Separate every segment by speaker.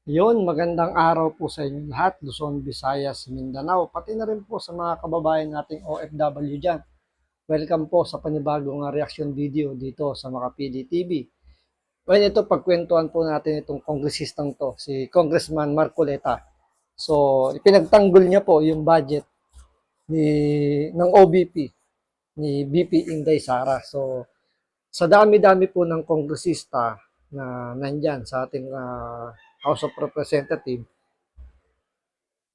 Speaker 1: Yun, magandang araw po sa inyo lahat, Luzon, Visayas, Mindanao, pati na rin po sa mga kababayan nating OFW dyan. Welcome po sa panibagong reaction video dito sa Makapili TV. Well, ito pagkwentuhan po natin itong kongresistang to, si Congressman Marcoleta. So, ipinagtanggol niya po yung budget ni ng OBP ni BP Inday Sara. So, sa dami-dami po ng kongresista na nandyan sa ating House of Representatives,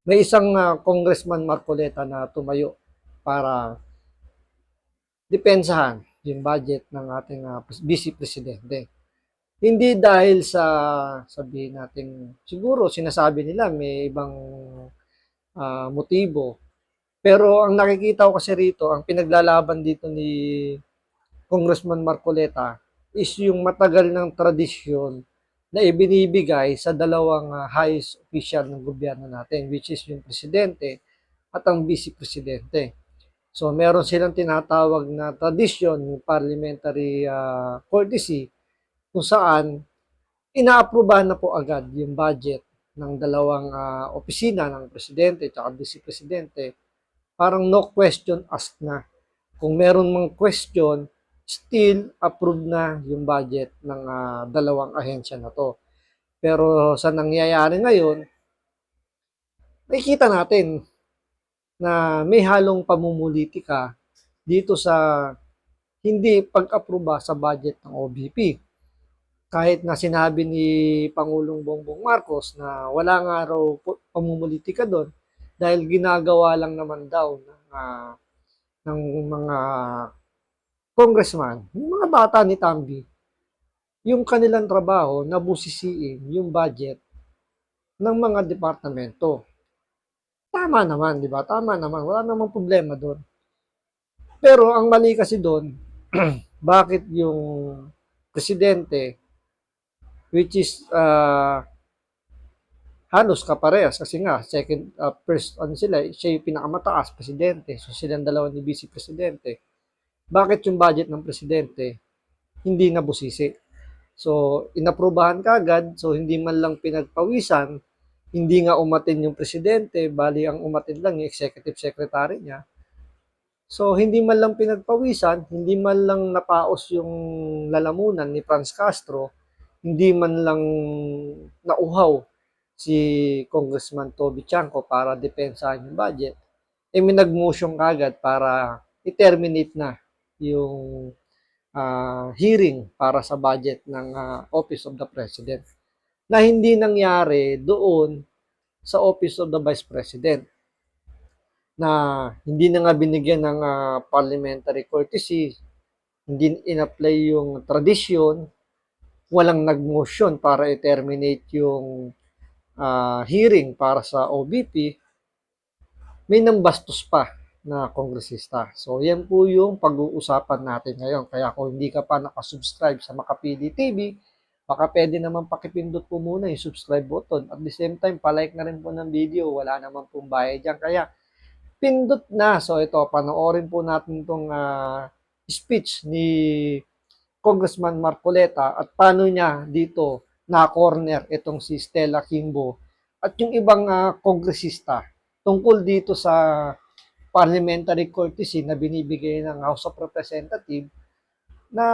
Speaker 1: may isang Congressman Marcoleta na tumayo para depensahan yung budget ng ating Vice Presidente. Hindi dahil sa sabihin natin, siguro sinasabi nila may ibang motibo. Pero ang nakikita ko kasi rito, ang pinaglalaban dito ni Congressman Marcoleta is yung matagal ng tradisyon na ibinibigay sa dalawang highest official ng gobyerno natin, which is yung presidente at ang vice presidente. So meron silang tinatawag na tradisyon, parliamentary courtesy, kung saan inaaprubahan na po agad yung budget ng dalawang opisina ng presidente at vice presidente. Parang no question asked na. Kung meron mang question, still approved na yung budget ng dalawang ahensya na to. Pero sa nangyayari ngayon, nakikita natin na may halong pamumulitika dito sa hindi pag-aproba sa budget ng OBP. Kahit na sinabi ni Pangulong Bongbong Marcos na wala nga raw pamumulitika doon dahil ginagawa lang naman daw ng mga congressman, yung mga bata ni Tambi, yung kanilang trabaho na busisiin yung budget ng mga departamento. Tama naman, di ba? Tama naman. Wala namang problema doon. Pero ang mali kasi doon, bakit yung presidente, which is halos kaparehas kasi nga second first ano sila, siya yung pinakamataas presidente. So silang dalawa ni vice presidente. Bakit yung budget ng presidente hindi nabusisi? So inaprubahan kagad, so hindi man lang pinagpawisan, hindi nga umatin yung presidente, bali ang umatin lang yung executive secretary niya. So hindi man lang pinagpawisan, hindi man lang napaos yung lalamunan ni Franz Castro, hindi man lang nauhaw si Congressman Toby Chanco para depensahan yung budget, eh may nag-motion kagad para i-terminate na yung hearing para sa budget ng Office of the President na hindi nangyari doon sa Office of the Vice President na hindi na nga binigyan ng parliamentary courtesy, hindi in-apply yung tradisyon, walang nag-motion para i-terminate yung hearing para sa OBP, may nambastos pa na kongresista. So, yan po yung pag-uusapan natin ngayon. Kaya kung hindi ka pa nakasubscribe sa Makapili TV, baka pwede naman pakipindot po muna yung subscribe button. At the same time, palike na rin po ng video. Wala naman pong bayad dyan. Kaya, pindot na. So, ito, panoorin po natin itong speech ni Congressman Marcoleta at paano niya dito na-corner itong si Stella Kimbo at yung ibang kongresista tungkol dito sa parliamentary courtesy na binibigay ng House of Representatives na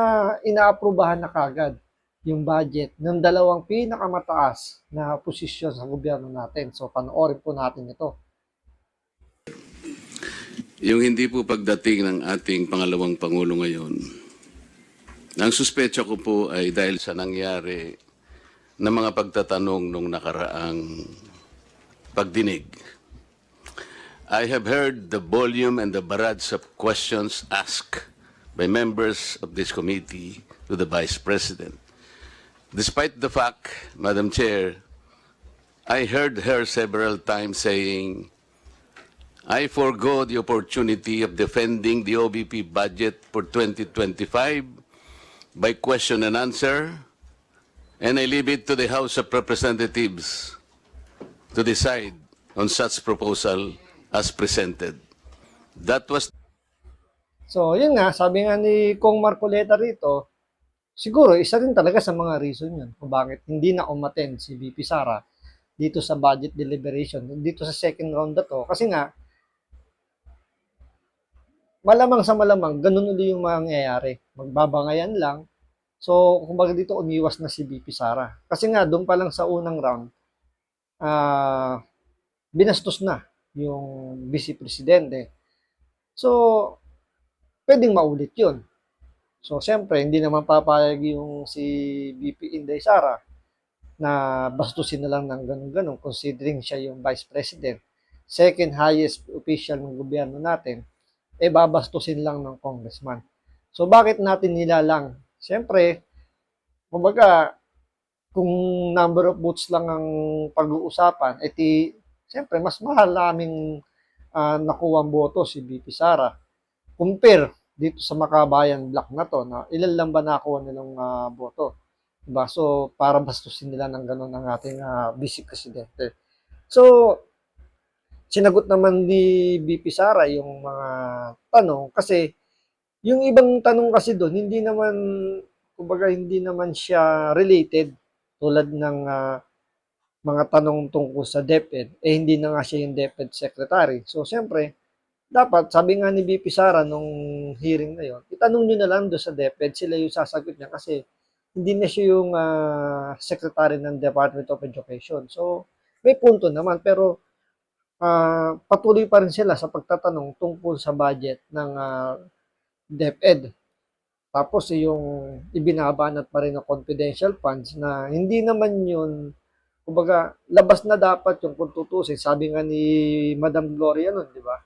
Speaker 1: inaaprubahan na kagad yung budget ng dalawang pinakamataas na posisyon sa gobyerno natin. So panoorin po natin ito.
Speaker 2: Yung hindi po pagdating ng ating pangalawang Pangulo ngayon, ang suspecha ko po ay dahil sa nangyari na mga pagtatanong nung nakaraang pagdinig. I have heard the volume and the barrage of questions asked by members of this committee to the Vice President. Despite the fact, Madam Chair, I heard her several times saying, I forgo the opportunity of defending the OBP budget for 2025 by question and answer, and I leave it to the House of Representatives to decide on such proposal as presented. That was...
Speaker 1: So, yun nga, sabi nga ni Kong Marcoleta rito, siguro isa rin talaga sa mga reason yun kung bakit hindi na umattend si VP Sara dito sa budget deliberation, dito sa second round na to. Kasi nga, malamang sa malamang, ganun ulit yung mangyayari. Magbabangayan lang. So, kumbaga dito, umiwas na si VP Sara. Kasi nga, doon pa lang sa unang round, binastos na yung vice presidente. So, pwedeng maulit yun. So, siyempre, hindi naman papayag yung si VP Inday Sara na bastusin na lang ng ganun-ganun considering siya yung vice president. Second highest official ng gobyerno natin, babastusin lang ng congressman. So, bakit natin nilalang? Siyempre, kumbaga, kung number of votes lang ang pag-uusapan, siyempre, mas mahal naming nakuha ang boto si VP Sara. Compare dito sa Makabayan Block na to, na ilan lang ba nakuha nilang boto? Diba? So, para bastusin nila ng ganun ang ating vice presidente. So, sinagot naman ni VP Sara yung mga tanong kasi yung ibang tanong kasi doon, hindi naman, kumbaga, hindi naman siya related tulad ng mga tanong tungkol sa DepEd. Hindi na nga siya yung DepEd secretary. So, siyempre, dapat, sabi nga ni VP Sara nung hearing na yun, itanong nyo na lang doon sa DepEd, sila yung sasagot niya kasi hindi na siya yung secretary ng Department of Education. So, may punto naman, pero patuloy pa rin sila sa pagtatanong tungkol sa budget ng DepEd. Tapos yung ibinabanat pa rin ng confidential funds na hindi naman yun, kumbaga, labas na dapat yung kung tutusin. Sabi nga ni Madam Gloria nun, di ba?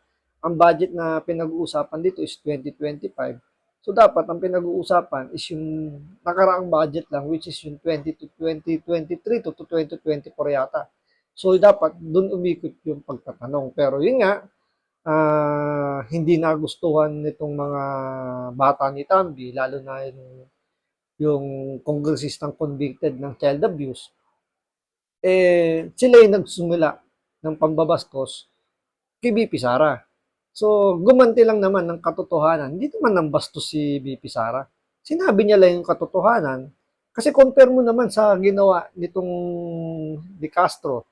Speaker 1: Ang budget na pinag-uusapan dito is 2025. So, dapat ang pinag-uusapan is yung nakaraang budget lang, which is yung 2023 to 2024 yata. So, dapat dun umikot yung pagtatanong. Pero yun nga, hindi nagustuhan nitong mga bata ni Tambi, lalo na yung kongresistang convicted ng child abuse, sila yung nagsumula ng pambabastos kay BP Sara. So, gumanti lang naman ng katotohanan. Hindi naman nang bastos si BP Sara. Sinabi niya lang yung katotohanan. Kasi compare mo naman sa ginawa nitong De Castro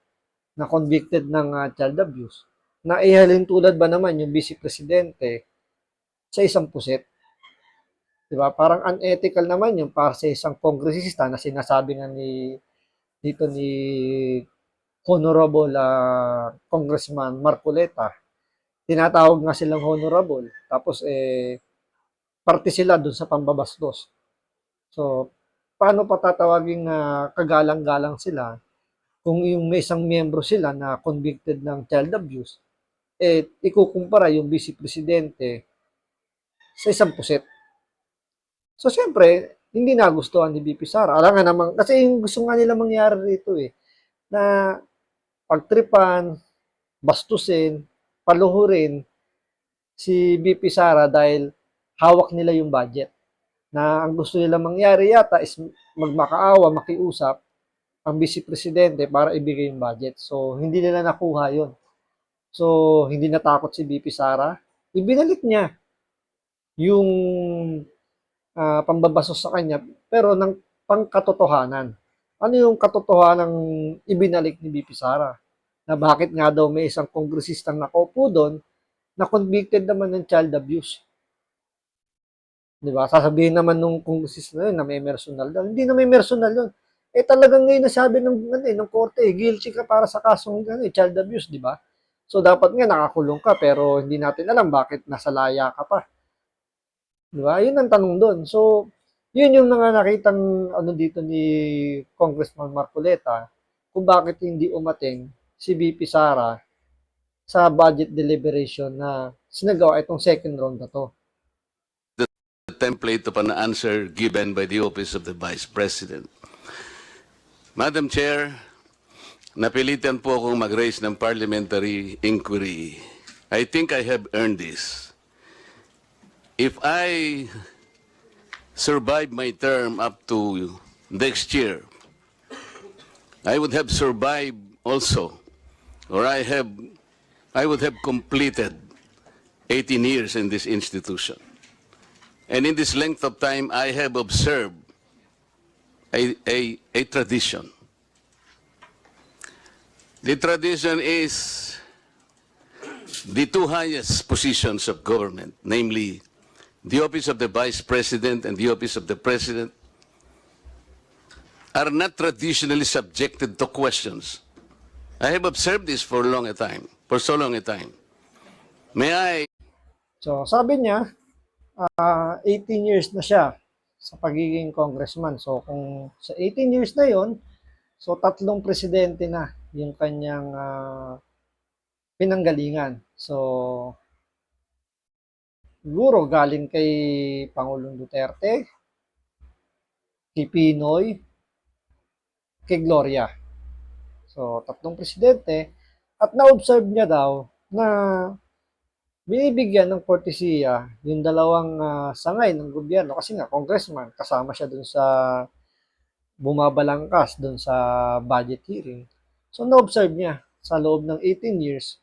Speaker 1: na convicted ng child abuse. Na ihalin tulad ba naman yung vice presidente sa isang puset? Diba? Parang unethical naman yung para sa isang kongresista na sinasabi nga dito ni Honorable Congressman Marcoleta. Tinatawag nga silang honorable. Tapos, parte sila dun sa pambabastos. So, paano pa tatawaging kagalang-galang sila kung yung may isang miyembro sila na convicted ng child abuse, ikukumpara yung vice presidente sa isang puset. So, syempre, hindi nagustuhan ni BP Sara. Alam nga naman, kasi yung gusto nga nila mangyari rito na pagtripan, bastusin, paluhurin si BP Sara dahil hawak nila yung budget. Na ang gusto nila mangyari yata is magmakaawa, makiusap ang vice presidente para ibigay yung budget. So, hindi nila nakuha yon. So, hindi natakot si BP Sara. Ibinalik niya yung pambabasos sa kanya, pero ng pangkatotohanan. Ano yung katotohanan ibinalik ni BP Sara? Na bakit nga daw may isang kongresistang nakaupo doon na convicted naman ng child abuse. Di ba? Sasabihin naman nung kongresista na yun na may personal daw. Hindi na may personal yun. Talagang ngayon nasabi ng korte, guilty ka para sa kasong child abuse, di ba? So, dapat nga nakakulong ka, pero hindi natin alam bakit nasa laya ka pa. Di ba? Yun ang tanong doon. So, yun yung mga nakitang dito ni Congressman Marcoleta kung bakit hindi umating si VP Sara sa budget deliberation na sinagawa itong second round na to.
Speaker 2: The template of an answer given by the Office of the Vice President. Madam Chair, napilitan po akong mag-raise ng parliamentary inquiry. I think I have earned this. If I survive my term up to next year, I would have survived also, or I would have completed 18 years in this institution. And in this length of time, I have observed a tradition. The tradition is the two highest positions of government, namely the office of the Vice President and the office of the President, are not traditionally subjected to questions. I have observed this for so long a time. May I
Speaker 1: So sabi niya, 18 years na siya sa pagiging congressman. So kung sa 18 years na yon, so tatlong presidente na yung kanyang pinanggalingan. So siguro galing kay Pangulong Duterte, kay Pinoy, kay Gloria. So tatlong presidente at na-observe niya daw na binibigyan ng kortesiya yung dalawang sangay ng gobyerno kasi nga congressman, kasama siya dun sa bumabalangkas dun sa budget hearing. So na-observe niya sa loob ng 18 years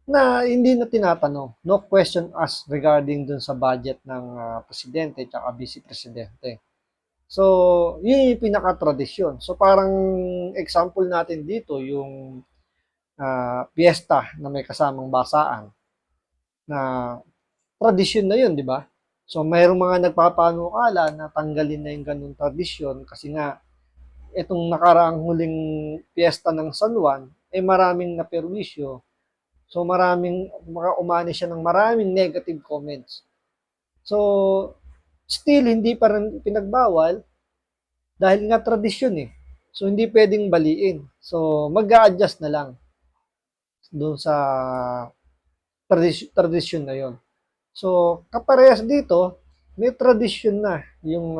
Speaker 1: na hindi na tinatanong, no question asked regarding dun sa budget ng presidente at vice presidente. So, yun yung pinaka-tradisyon. So, parang example natin dito, yung piyesta na may kasamang basaan na tradisyon na yun, di ba? So, mayroong mga nagpapanukala na tanggalin na yung ganung tradisyon kasi nga itong nakaraang huling piyesta ng San Juan, maraming naperwisyo. So, umani siya ng maraming negative comments. So, still, hindi pa rin pinagbawal dahil nga tradisyon eh. So, hindi pwedeng baliin. So, mag-a-adjust na lang doon sa tradisyon na yon. So, kaparehas dito, may tradisyon na yung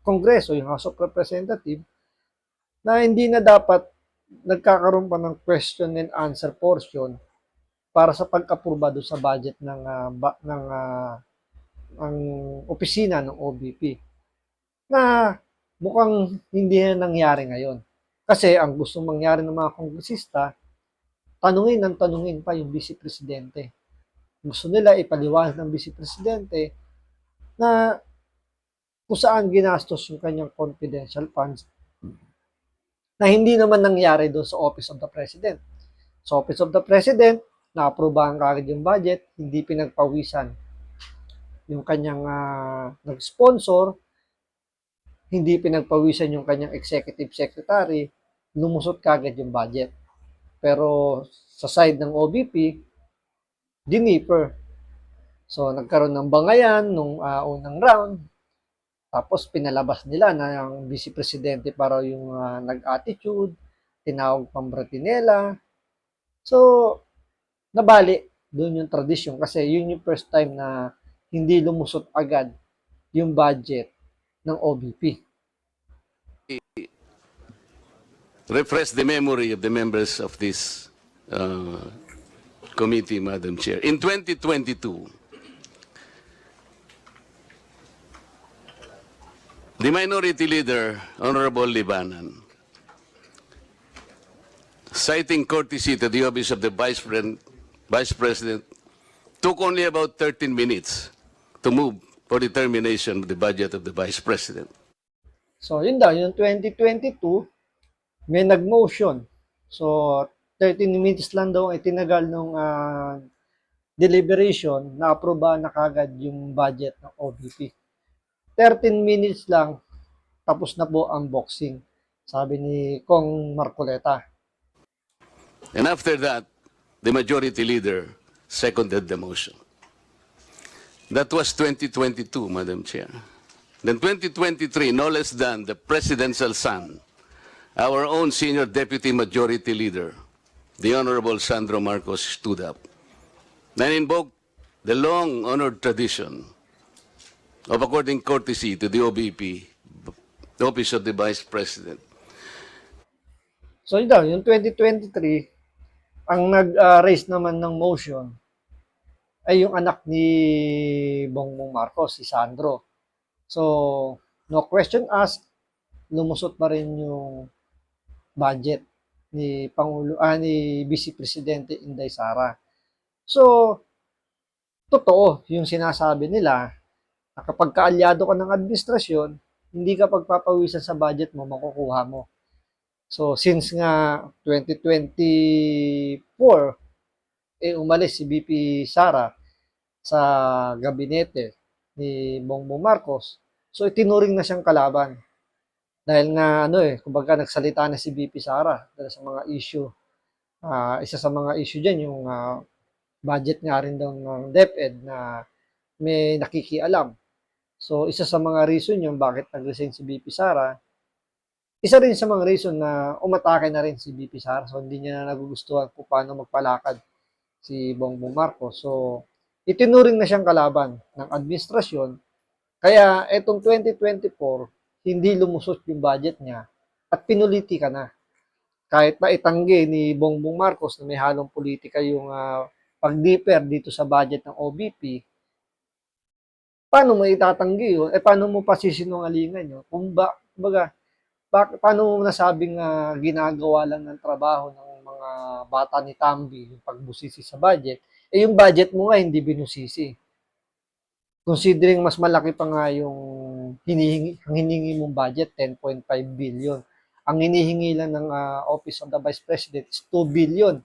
Speaker 1: Kongreso, yung House of Representatives, na hindi na dapat nagkakaroon pa ng question and answer portion para sa pag-apruba doon sa budget ng ang opisina ng OBP. Na mukhang hindi na nangyari ngayon. Kasi ang gustong mangyari ng mga kongresista, tanungin pa yung vice presidente. Gusto nila ipaliwanag ng vice presidente na kung saan ginastos yung kanyang confidential funds na hindi naman nangyari doon sa Office of the President. Sa Office of the President, na-aprobahan kagad yung budget, hindi pinagpawisan yung kanyang nag-sponsor, hindi pinagpawisan yung kanyang executive secretary, lumusot kagad yung budget. Pero sa side ng OBP, diniper. So, nagkaroon ng bangayan nung unang round. Tapos, pinalabas nila na yung vice presidente para yung nag-attitude, tinawag pang Bratinela. So, nabali doon yung tradisyon kasi yun yung first time na hindi lumusot agad yung budget ng OBP.
Speaker 2: refresh the memory of the members of this committee, Madam Chair? In 2022, the Minority Leader, Honorable Libanan, citing courtesy to the office of the Vice President, took only about 13 minutes to move for the termination of the budget of the Vice President.
Speaker 1: So, yun daw, yung 2022, may nag-motion. So, 13 minutes lang daw ay tinagal nung deliberation na aprobahan na kagad yung budget ng OBP. 13 minutes lang, tapos na po ang boxing, sabi ni Kong Marcoleta.
Speaker 2: And after that, the Majority Leader seconded the motion. That was 2022, Madam Chair. Then 2023, no less than the Presidential son, our own Senior Deputy Majority Leader, the Honorable Sandro Marcos, stood up and invoked the long-honored tradition of according courtesy to the OBP, the Office of the Vice President.
Speaker 1: So yun daw, yung 2023, ang nag-raise naman ng motion ay yung anak ni Bongbong Marcos, si Sandro. So, no question asked, lumusot pa rin yung budget ni ni Vice Presidente Inday Sara. So, totoo yung sinasabi nila na kapag kaalyado ka ng administrasyon, hindi ka pagpapawisan sa budget mo, makukuha mo. So since nga 2024, umalis si BP Sara sa gabinete ni Bongbong Marcos, so itinuring na siyang kalaban. Dahil nga kumbaga nagsalita na si BP Sara dahil sa mga issue. Isa sa mga issue diyan yung budget nga rin daw ng DepEd na may nakikialam. So isa sa mga reason yung bakit nag-resign si BP Sara. Isa rin sa mga reason na umatake na rin si BP Sara. So hindi niya na nagugustuhan kung paano magpalakad si Bongbong Marcos. So itinuring na siyang kalaban ng administrasyon. Kaya etong 2024, hindi lumusot yung budget niya at pinulitika na. Kahit pa itanggi ni Bongbong Marcos na may halong politika yung pag-differ dito sa budget ng OBP, paano mo itatanggi yun? Paano mo pasisinungalingan yun? Kumbaga, paano mo nasabing ginagawa lang ng trabaho ng mga bata ni Tambi yung pagbusisi sa budget? Yung budget mo nga hindi binusisi. Considering mas malaki pa nga yung ang hinihingi mong budget, 10.5 billion. Ang hinihingi lang ng Office of the Vice President is 2 billion.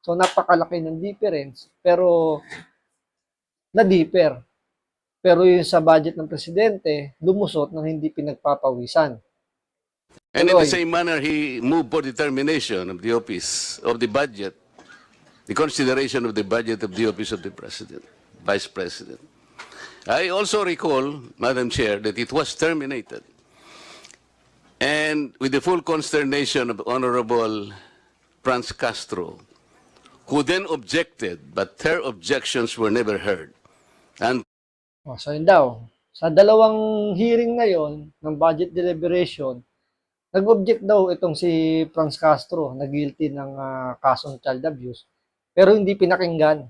Speaker 1: So napakalaki ng difference, pero na-differ. Pero yung sa budget ng presidente, lumusot ng hindi pinagpapawisan.
Speaker 2: And in the
Speaker 1: Tuloy.
Speaker 2: same manner, he moved for the termination of the office of the budget, the consideration of the budget of the office of the president, vice president. I also recall, Madam Chair, that it was terminated. And with the full consternation of Honorable Franz Castro, who then objected, but her objections were never heard. And
Speaker 1: So yun daw. Sa dalawang hearing na yon ng budget deliberation, nag-object daw itong si Franz Castro na guilty ng kasong child abuse, pero hindi pinakinggan.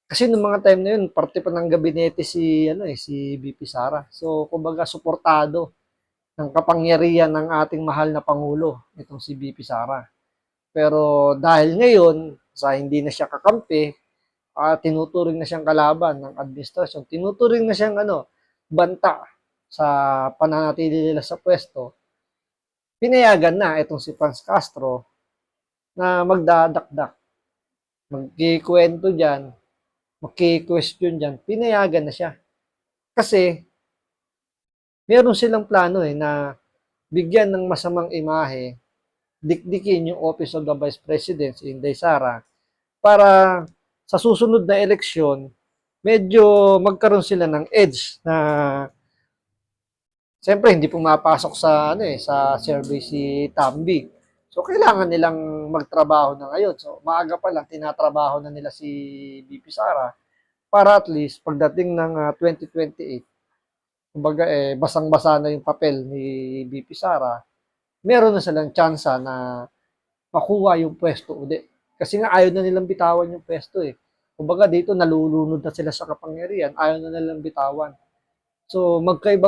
Speaker 1: Kasi nung mga time na yun, parte pa ng gabinete si BP Sara. So, kumbaga, suportado ng kapangyarihan ng ating mahal na Pangulo, itong si BP Sara. Pero dahil ngayon, sa hindi na siya kakampi, tinuturing na siyang kalaban ng administrasyon, tinuturing na siyang banta sa pananatili nila sa pwesto, pinayagan na itong si Franz Castro na magdadakdak, magkikwento dyan, magki-question dyan, pinayagan na siya. Kasi, meron silang plano na bigyan ng masamang imahe, dikdikin yung Office of the Vice President, si Inday Sara, para sa susunod na eleksyon, medyo magkaroon sila ng edge na siyempre hindi pumapasok sa survey si Tambi. So kailangan nilang magtrabaho na ngayon. So maaga pa lang tinatrabaho na nila si BP Sara para at least pagdating ng 2028, kumbaga basang-basa na yung papel ni BP Sara, meron na silang tsansa na makuha yung pwesto uli. Kasi nga ayaw na nilang bitawan yung pwesto Kumbaga dito nalulunod na sila sa kapangyarihan, ayaw na nilang bitawan. So magkaiba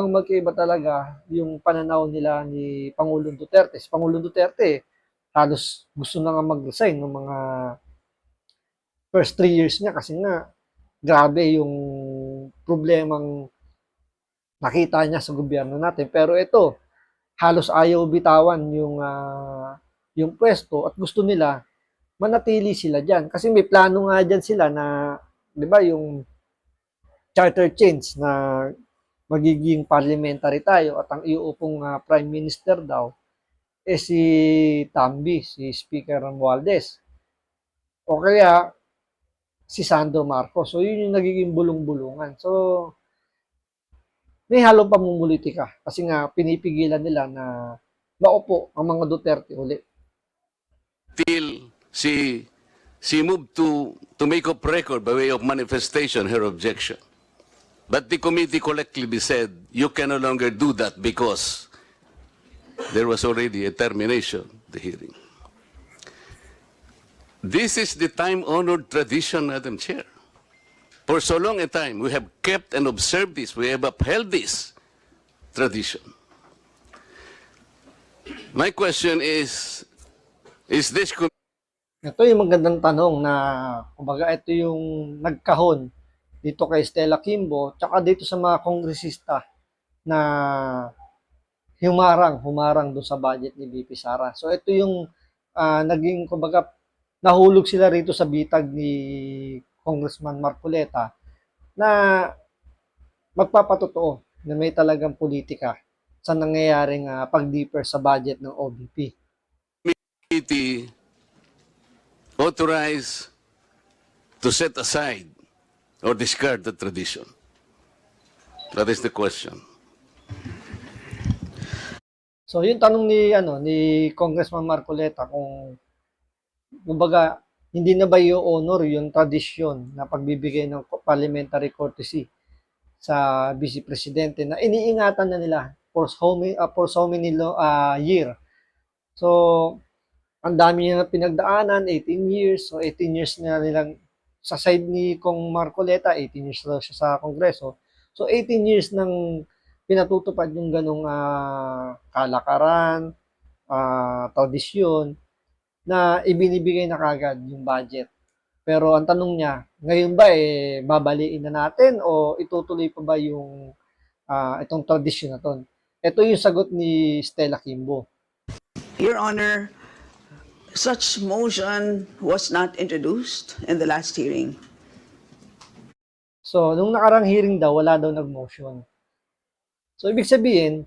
Speaker 1: talaga yung pananaw nila ni Pangulong Duterte. Si Pangulong Duterte, halos gusto na nga mag-resign ng mga first 3 years niya kasi nga grabe yung problemang nakita niya sa gobyerno natin. Pero ito, halos ayaw bitawan yung pwesto at gusto nila manatili sila diyan. Kasi may plano nga diyan sila na, 'di ba, yung charter change na magiging parliamentary tayo at ang iuupong prime minister daw si Tambi, si Speaker Romualdez. O kaya si Sandro Marcos. So yun yung nagiging bulong-bulungan. So may halong pamumulitika kasi nga pinipigilan nila na maupo ang mga Duterte uli.
Speaker 2: till she moved to make up record by way of manifestation her objection. But the committee collectively said, you can no longer do that because there was already a termination of the hearing. This is the time-honored tradition, Madam Chair. For so long a time, we have kept and observed this. We have upheld this tradition. My question is this
Speaker 1: Ito yung magandang tanong na, kumbaga, ito yung nagkahon dito kay Stella Kimbo, tsaka dito sa mga kongresista na humarang doon sa budget ni VP Sara. So ito yung naging, kumbaga, nahulog sila rito sa bitag ni Congressman Marcoleta na magpapatotoo na may talagang politika sa nangyayaring pag-deeper sa budget ng OBP.
Speaker 2: Committee authorized to set aside or discard the tradition? That is the question.
Speaker 1: So yung tanong ni Congressman Marcoleta kung kumbaga hindi na ba i-honor yung tradisyon na pagbibigay ng parliamentary courtesy sa Vice Presidente na iniingatan na nila for so many year. So ang dami niya na pinagdaanan, 18 years. So 18 years na nilang sa side ni Kong Marcoleta, 18 years daw siya sa Kongreso. So 18 years nang pinatutupad yung ganong kalakaran, tradisyon na ibinibigay na kagad yung budget. Pero ang tanong niya, ngayon ba babaliin na natin o itutuloy pa ba yung itong tradisyon na to? Ito yung sagot ni Stella Kimbo.
Speaker 3: Your Honor, such motion was not introduced in the last hearing.
Speaker 1: So, nung nakarang hearing daw, wala daw nag-motion. So, ibig sabihin,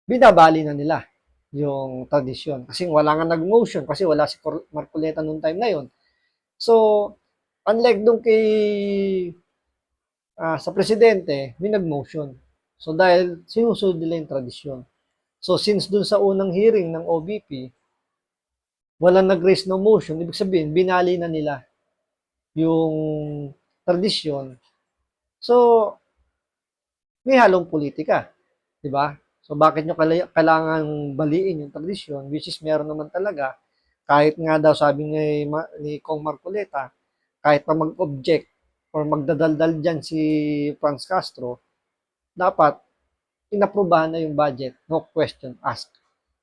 Speaker 1: binabali na nila yung tradisyon. Kasi wala nga nag-motion, kasi wala si Marcoleta nung time na yon. So, unlike dun sa presidente, may nag-motion. So, dahil sinusunod nila yung tradisyon. So, since dun sa unang hearing ng OBP, walang nag-raise no motion, ibig sabihin, binali na nila yung tradisyon. So, may halong politika. Di ba? So, bakit nyo kailangan baliin yung tradisyon, which is meron naman talaga, kahit nga daw sabi ni Kong Marcoleta, kahit pa mag-object or magdadaldal dyan si Franz Castro, dapat inaprubahan na yung budget, no question asked.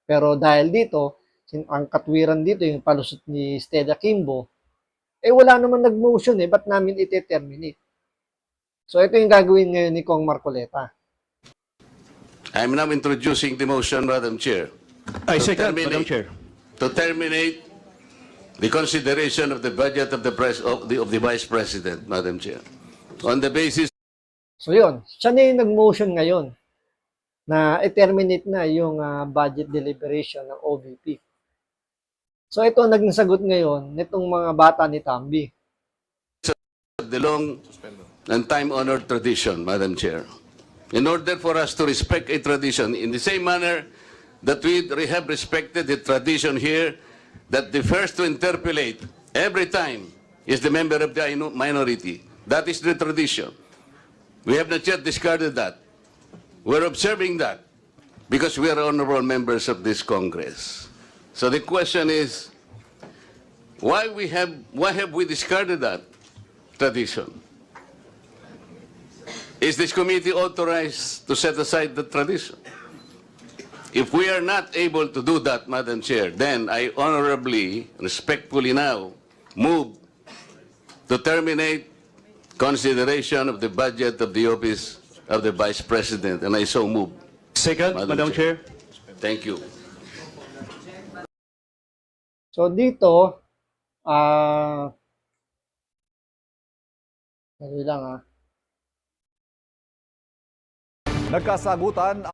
Speaker 1: Pero dahil dito, ang katwiran dito, yung palusot ni Stella Kimbo, wala naman nag-motion ba't namin ite-terminate? So, ito yung gagawin ngayon ni Kong Marcoleta.
Speaker 2: I'm now introducing the motion, Madam Chair.
Speaker 4: I
Speaker 2: To
Speaker 4: second,
Speaker 2: terminate-
Speaker 4: Madam Chair.
Speaker 2: To terminate the consideration of the budget of the Vice President, Madam Chair, on the basis
Speaker 1: So, yun. Siya na yung nag-motion ngayon na i-terminate na yung budget deliberation ng OVP. So, ito ang naging sagot ngayon nitong mga bata ni Tambi.
Speaker 2: of the long and time-honored tradition, Madam Chair. In order for us to respect a tradition in the same manner that we have respected the tradition here that the first to interpolate every time is the member of the minority. That is the tradition. We have not yet discarded that. We're observing that because we are honorable members of this Congress. So the question is, why have we discarded that tradition? Is this committee authorized to set aside the tradition? If we are not able to do that, Madam Chair, then I honorably, respectfully now move to terminate consideration of the budget of the office of the Vice President, and I so move.
Speaker 4: Second, Madam Chair.
Speaker 2: Thank you.
Speaker 1: So, dito, dali lang
Speaker 5: Nagkasagutan